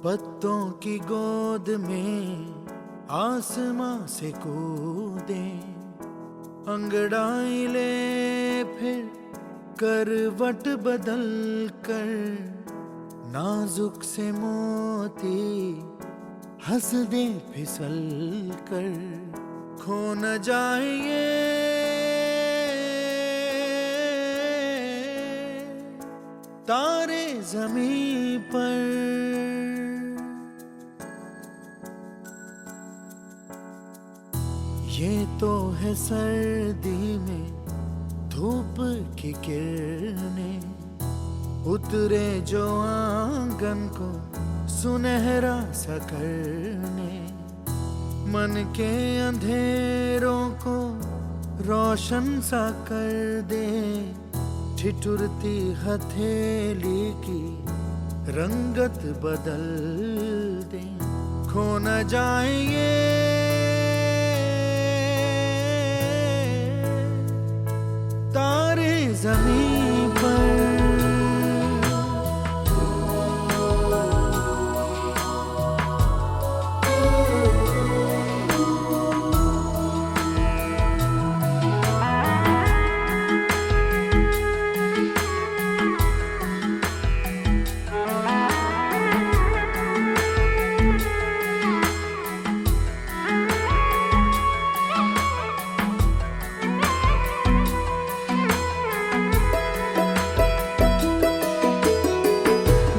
पत्तों की गोद में आसमां से कूदे, अंगड़ाई ले फिर करवट बदल कर, नाजुक से मोती हंस दे फिसल कर, खो न जाए ये तारे ज़मीं पर। ये तो है सर्दी में धूप की किरणें, उतरे जो आंगन को सुनहरा सा करने, मन के अंधेरों को रोशन सा कर दे, ठिठुरती हथेली की रंगत बदल दे, खो न जाए ये तारे ज़मीं पर।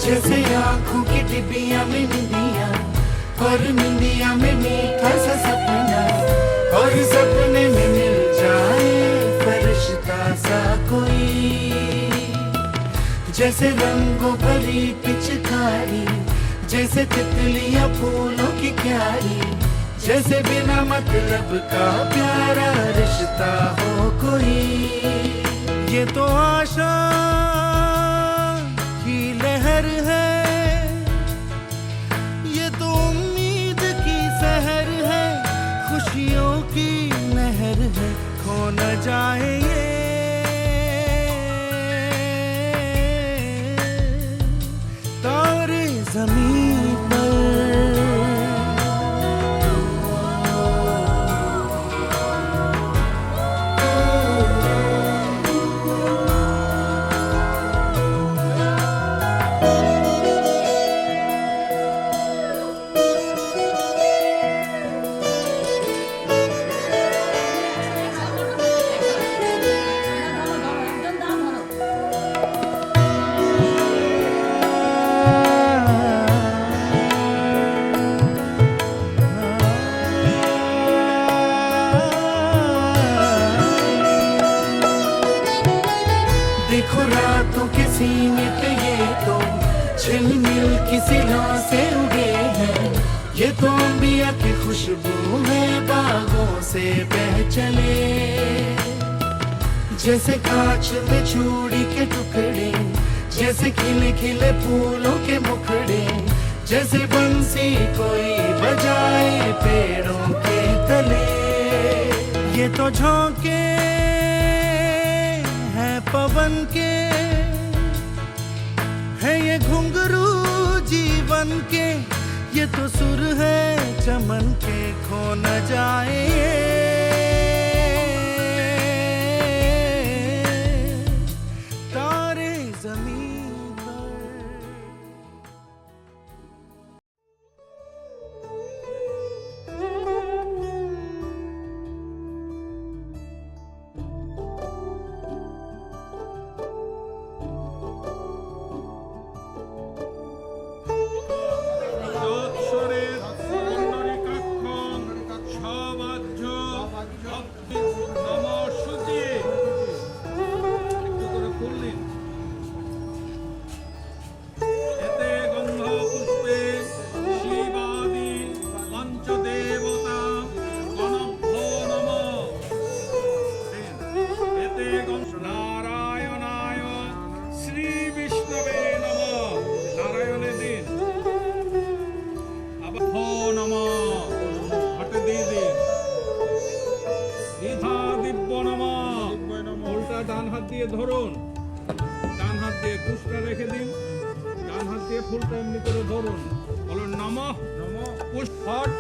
जैसे आँखों की डिबिया में निंदिया, और निंदिया में मीठा सा सपना, और सपने में मिल जाए फरिश्ता सा कोई। जैसे रंगों भरी पिचकारी, जैसे तितलियां फूलों की क्यारी, जैसे बिना मतलब का प्यारा रिश्ता हो कोई। ये तो आशा लहर है, ये तो उम्मीद की सहर है, खुशियों की लहर है, खो न जाए ये तारे ज़मीं पर। देखो रातों के सीने पे ये तो झिलमिल की सिलों से उगे हैं, ये तो अंबिया की खुशबू में बागों से बह चले। जैसे कांच में चूड़ी के टुकड़े, जैसे खिले खिले फूलों के मुखड़े, जैसे बंसी कोई बजाए पेड़ों के तले। ये तो झोंके पवन के है, ये घुंघरू जीवन के, ये तो सुर है चमन के, खो न जाए तारे ज़मीं पर। ডান হাত দিয়ে ধরুন, ডান হাত দিয়ে কুশটা রেখে দিন, ডান হাত দিয়ে ফুলটা এমনি করে ধরুন। বলুন নমঃ নমো পুষ্পট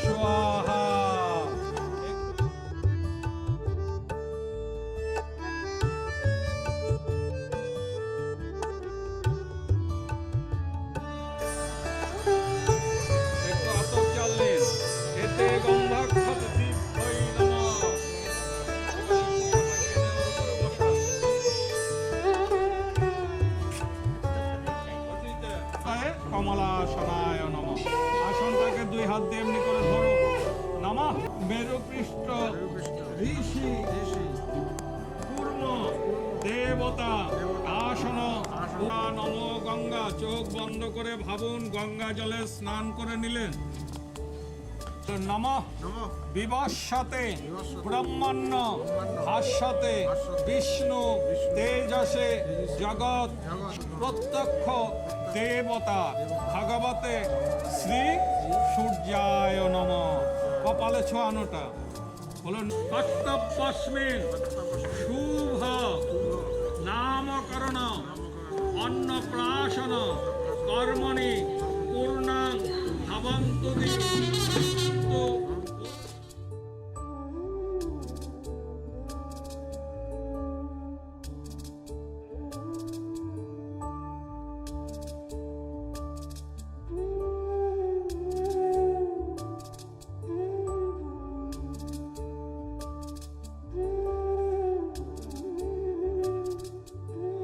স্বাহা। একটু আতপ চাললেন, এতে গন্ধাক্ষত দিব্যৈ নমঃ। কমলাসনায় নমঃ। আসনটাকে দুই হাত দিয়ে এমনি করে ধরো। নমঃ মেরুপৃষ্ঠ ঋষি কূর্ম দেবতা আসন। নম গঙ্গা। চোখ বন্ধ করে ভাবুন গঙ্গা জলে স্নান করে নিলেন। নমঃ নমো বিবস্বতে ব্রহ্মণ্য ভাস্বতে বিষ্ণু তেজসে জগৎ প্রত্যক্ষ দেবতা ভগবতে শ্রী সূর্যায় নমঃ। কপালে ছোঁয়ানোটা বলুন কর্তব্যস্মিন শুভ নামকরণ অন্নপ্রাশন কর্মণি পূর্ণাং ভবন্তু দিন্তু।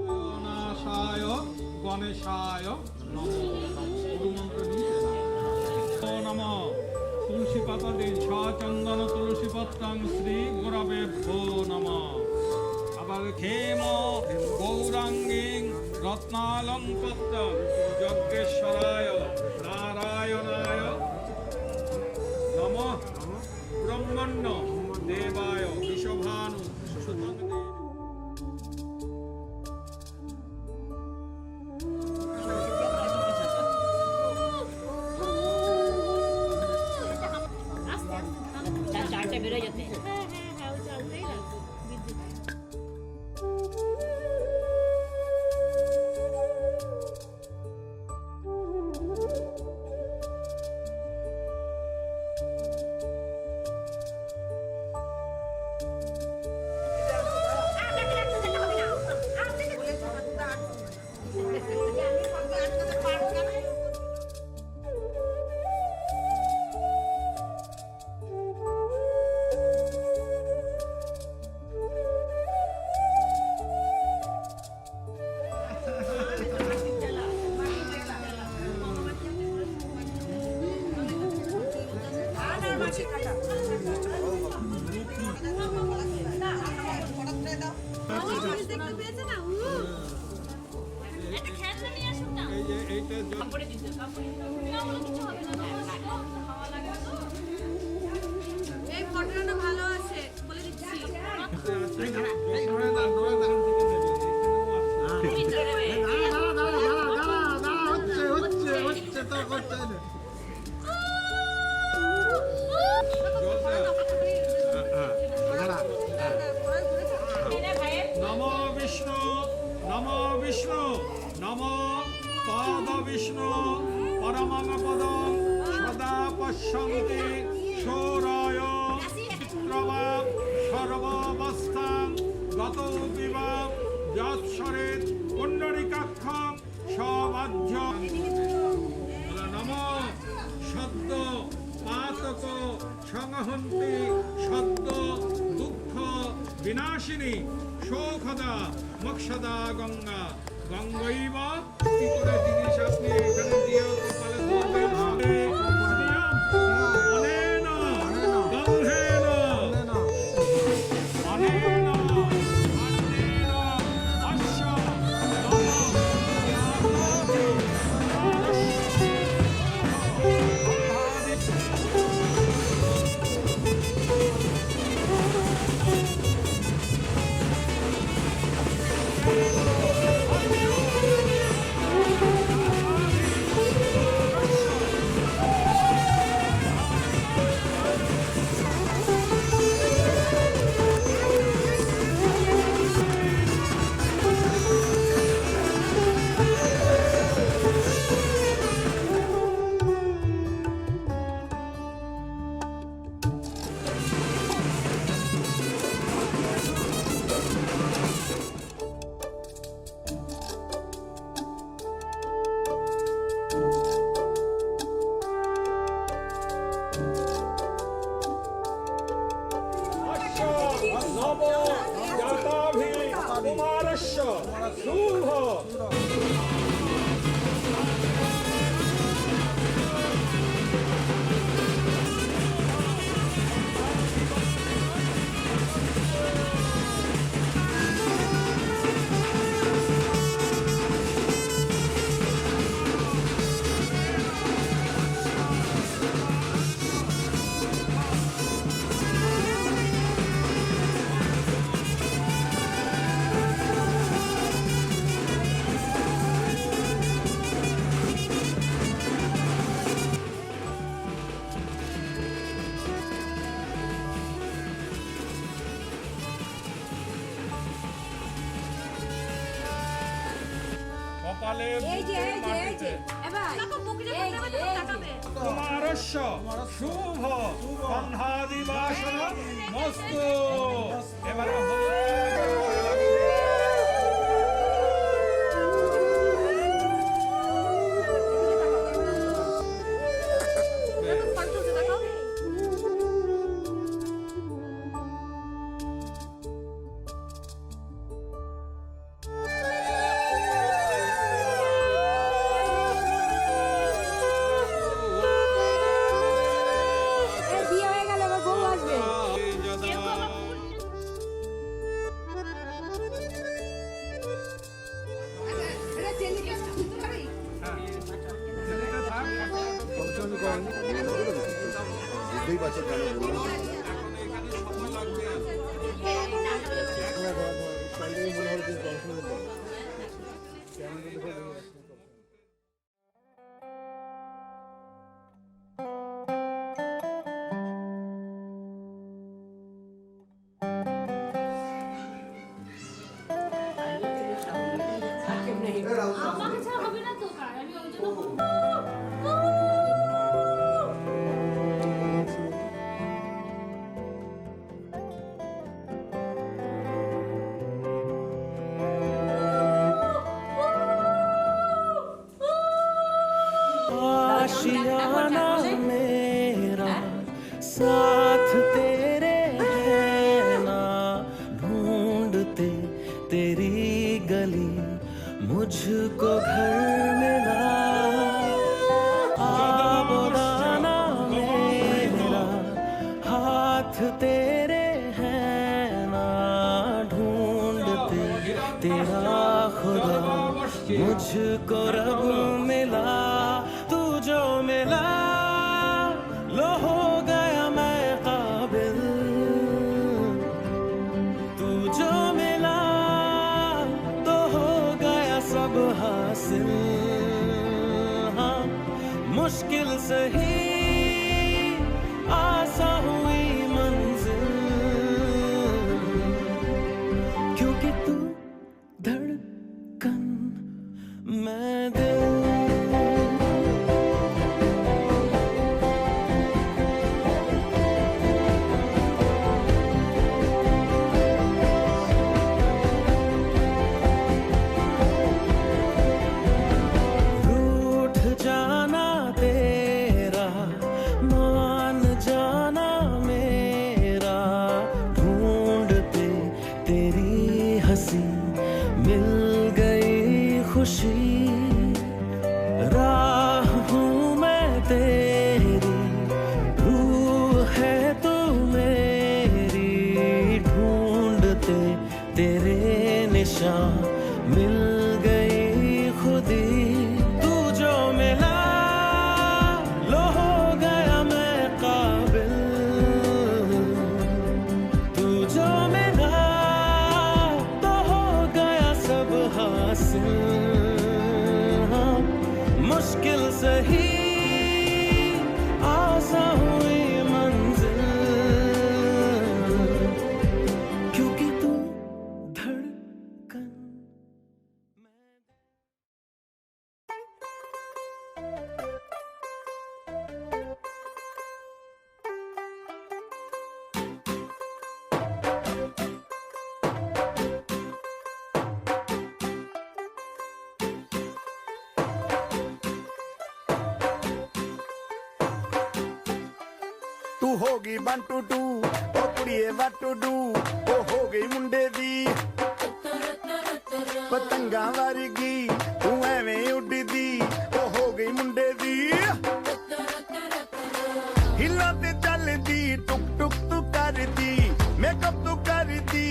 গণেশায় গণেশায় নমঃ। গুরুমন্ত্র নিয়েছেন। নমঃ তুলসী পাতা দিন চন্দন তুলসী পত্রাং শ্রী গুরবে ভো নমঃ। আবার ক্ষেম গৌরাঙ্গীং রত্নালঙ্কৃত যজ্ঞেশ্বরায় নারায়ণায় নমঃ। ব্রহ্মণ্য দেবায় বিশ্বভানু সুতং দেবী। চারটে বেরোয় যেতে হ্যাঁ ওই চালতেই লাগবে বিদ্যুৎ। একটা খেলনা নিয়ে আসুন না। এই যে এইটা কাপড়ে দিতে কাপড়ে না বলে কিছু হবে না। হাওয়া লাগবে তো। এই ফটোটা ভালো আছে বলে দিচ্ছি। হচ্ছে তো করতে হবে। নম বিষ্ণু নম বিষ্ণু নম পাদ বিষ্ণু পরমং পদং সদা পশ্যন্তি সৌরায় চিত্রবা সর্বাবস্থাং গত বিবা যৎসরেত পুণ্ডরিকাক্ষং সবাহ্য। নম সদ্য পাতক সংহন্তি সদ্য দুঃখ বিনাশিনী শোকদা মোক্ষদা গঙ্গা। গঙ্গৈব কি করে জিনিস আপনি এখানে দিয়ে কপালে ধরবেন সবে শ্রিয়াম অনেন গন্ধেন অনেন অন্নেন অশ্ব নমঃ ইয়াতি শুভ কপালে এই যে এই যে এই যে এবার দেখো বুকে যে এই করতে যে, হবে এই যে। তাকাবে কুমারস্য শুভ কন্যাদিবাসন মস্তু এবারে দেখো ফটো তুলছে দেখো এই বিয়ে হয়ে গেল এবার বউ আসবে কেউ আবার ফুল এটা চেলিকে তুলতে পারি বুঝতেই পারছো কেন বললাম মনে হল যে দর্শন আমাকে ছাড়া হবে না তো কার আমি ওই জন্য आशियाना मेरा साथ तेरे है ना ढूंढते तेरी गली मुझको घर मिला आबोदाना मेरा हाथ तेरे है ना ढूंढते तेरा खुदा मुझको रब मिला तू जो मिला लो हो गया मैं काबिल तू जो मिला तो हो गया सब हासिल हाँ मुश्किल सही आसा हुई मंजिल क्योंकि तू धड़कन मैं दिल रूठ जाना तेरा मान जाना मेरा ढूंढते तेरी हंसी मिल गई खुशी राह हूँ मैं तेरी रूह है तू मेरी ढूंढते तेरे निशान मिल गई खुदी तू जो मिला लो हो गया मैं काबिल तू जो मिला तो हो गया सब हासिल हाँ, मुश्किल सही आसा हुई मंजिल क्योंकि तू धड़कन ਤੂੰ ਹੋ ਗਈ 1 2 2 ਉਹ ਕੁੜੀਏ what to do ਉਹ ਹੋ ਗਈ ਮੁੰਡੇ ਦੀ पतंगा वर्गी तू एवें उड़दी ओ हो गई मुंडे दी हिला ते चलदी टुक टुक तू करदी मेकअप तू करदी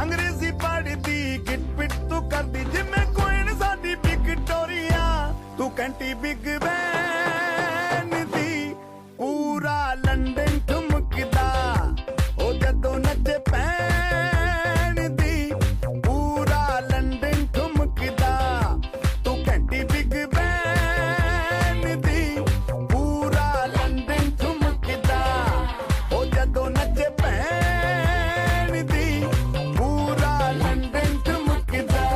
अंग्रेजी पढ़दी गिट पिट तू करदी जिम्मे कोई साडी विक्टोरिया तू कैंटी बिग बैन दी पूरा लंदन ठुमकदा ओ जदों नचे पैन दी पूरा लंदन ठुमकदा तू कैंटी बिग बैन दी पूरा लंदन ठुमकदा ओ जदों नचे पैन दी पूरा लंदन ठुमकदा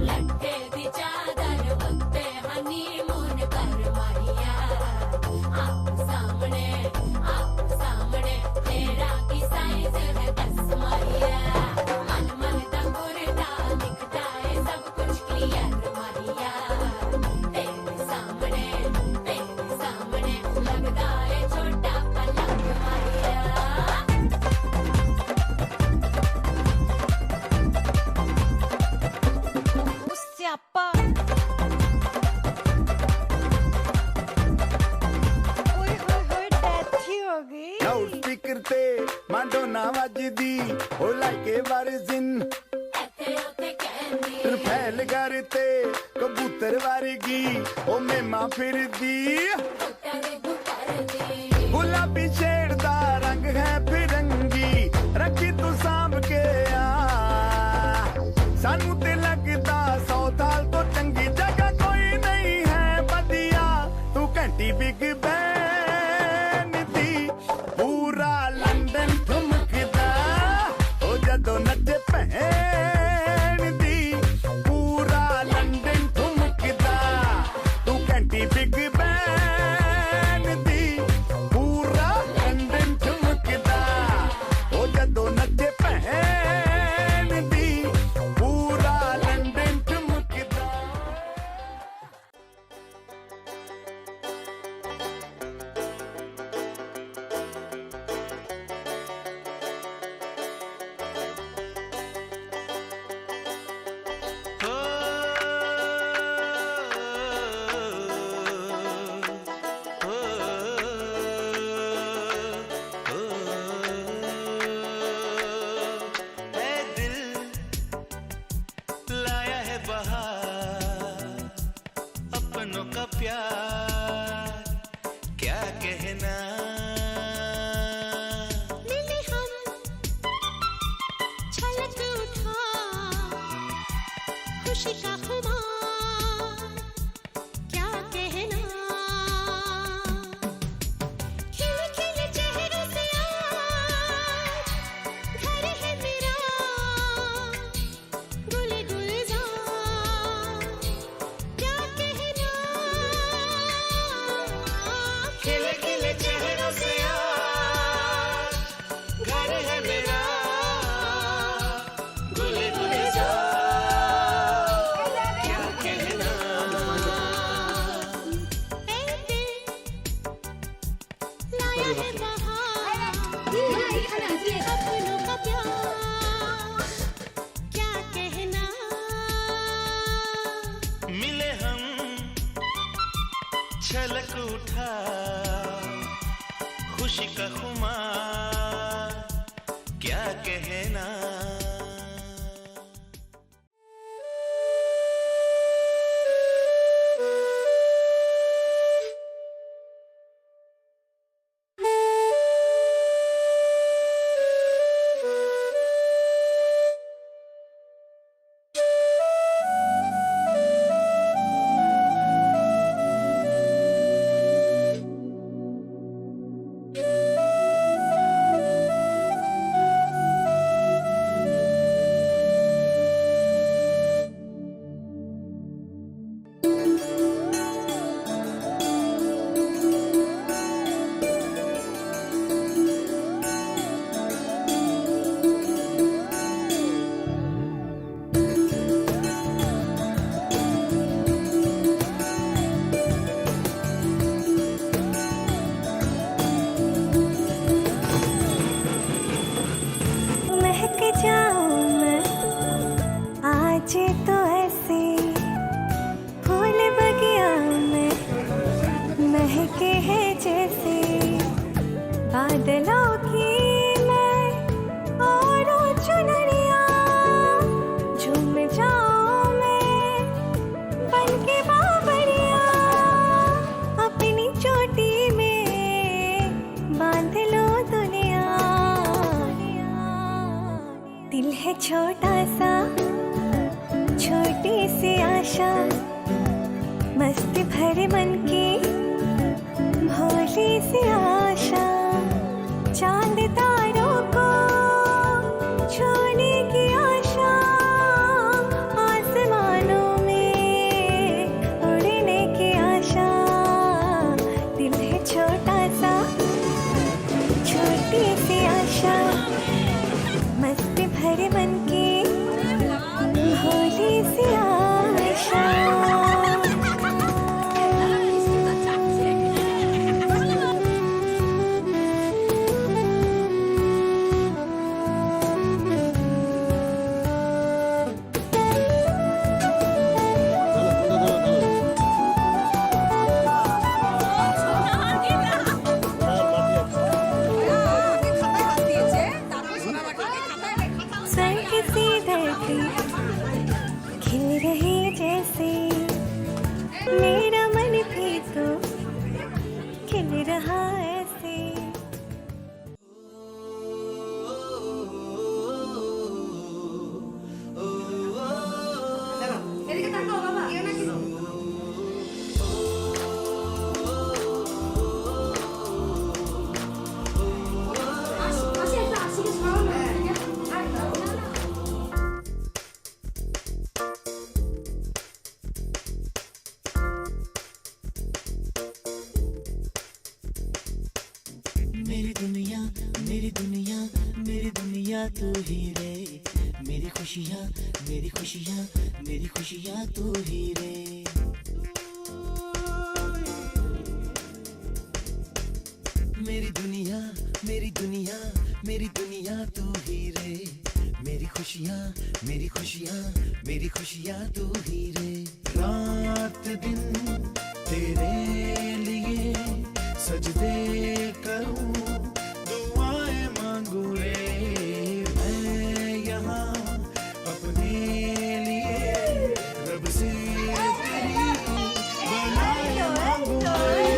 लट्टे दी चादर वक्ते हनीमून कर माहिया आप सामने तेरा की साइज है 10 माहिया मन मन तंगुरदा दिखता है सब कुछ क्लियर माहिया तेरे सामने लगता है छोटा पलंग माहिया सियापा ओए होए डेथ ही हो गई लाउड स्पीकर ते माडोना वजदी ओ लाइके वारिजिन ऐथे उते कहंदी फैल करते कबूतर वर्गी ओ मेमा फिरदी गुलाबी शेड दा रंग है फिरंगी रखी तू सांभ के सानू ते लगदा 100 साल तो चंगी जगह कोई नहीं है बदिया तू घंटी बिग बैन दी पूरा लंदन ठुमकदा ओ जदों नचे पैन दी पूरा लंदन ठुमकदा तू घंटी बिग बैन दी पूरा लंदन ठुमकदा ओ जदों नचे पैन दी पूरा लंदन ठुमकदा ऐ दिल लाया है बहार अपनों का प्यार क्या कहना मिले हम छलक उठा खुशी का खुमार क्या कहना खिले खिले चेहरों से आज घर है मेरा गुल गुलजार क्या कहना खिले खिले चेहरों से आज घर है मेरा गुल गुलजार क्या कहना ऐ दिल लाया है बहार अपनों का प्यार क्या कहना मिले हम छलक उठा खुशी का खुमार क्या कहना महके हैं जैसे बादलों की मैं और चुनरिया, झूम जाऊं मैं बन के बाबरिया, अपनी चोटी में बांध लो दुनिया। दिल है छोटा सा, छोटी सी आशा, मस्ती भरे मन की भोली सी आशा, चांद तारों को छूने की आशा, आसमानों में उड़ने की आशा। दिल है छोटा सा, छोटी सी आशा, मस्ती भरे मन की भोली सी आशा। स्वर्ग सी धरती खिल रही जैसे, मेरा मन भी तो खिल रहा ऐसे। এদিকে তাকাও বাবা কেউ নাকি আসি একটা আসি সরাও না मेरी दुनिया मेरी दुनिया मेरी दुनिया तू ही रे, मेरी खुशियाँ मेरी खुशियाँ मेरी खुशियाँ तू ही रे। मेरी दुनिया मेरी दुनिया मेरी दुनिया तू ही रे, मेरी खुशियाँ मेरी खुशियाँ मेरी खुशियाँ तू ही रे। रात दिन तेरे लिए सजदे करूं, दुआएं मांगू रे, मैं यहाँ अपने लिए रब से तेरी बनाए मांगू रे।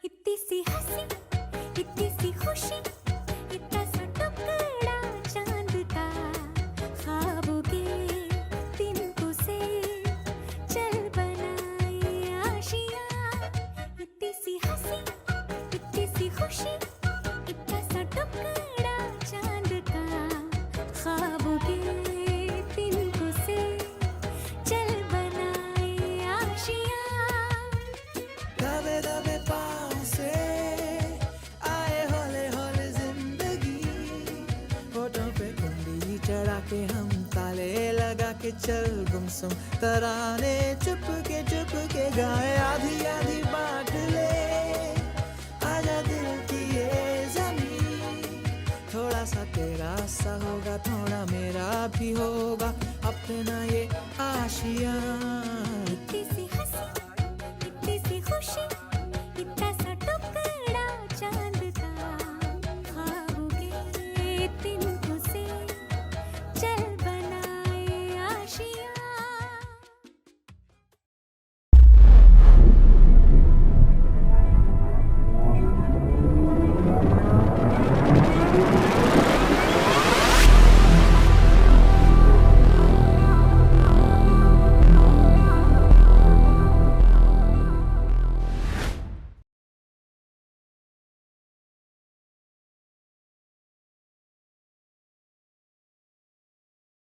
इतनी सी हंसी, इतनी सी खुशी, इतना सा टुकड़ा चांद का, ख्वाबों के तिनकों से चल बनाए आशियाँ। इतनी सी हंसी, इतनी सी खुशी, इतना सा टुकड़ा चांद का, ख्वाबों के तिनकों से चल बनाए आशियाँ। दबे दबे पाँव से आए हौले हौले जिंदगी, होठों पे कुंडी चढ़ा के हम ताले लगा के चल गुमसुम तराने चुप के गाए, आधी आधी बांट ले आजा दिल की ये जमीन। थोड़ा सा तेरा सा होगा, थोड़ा मेरा भी होगा, अपना ये आशियाँ। इतनी सी हंसी, इतनी सी खुशी,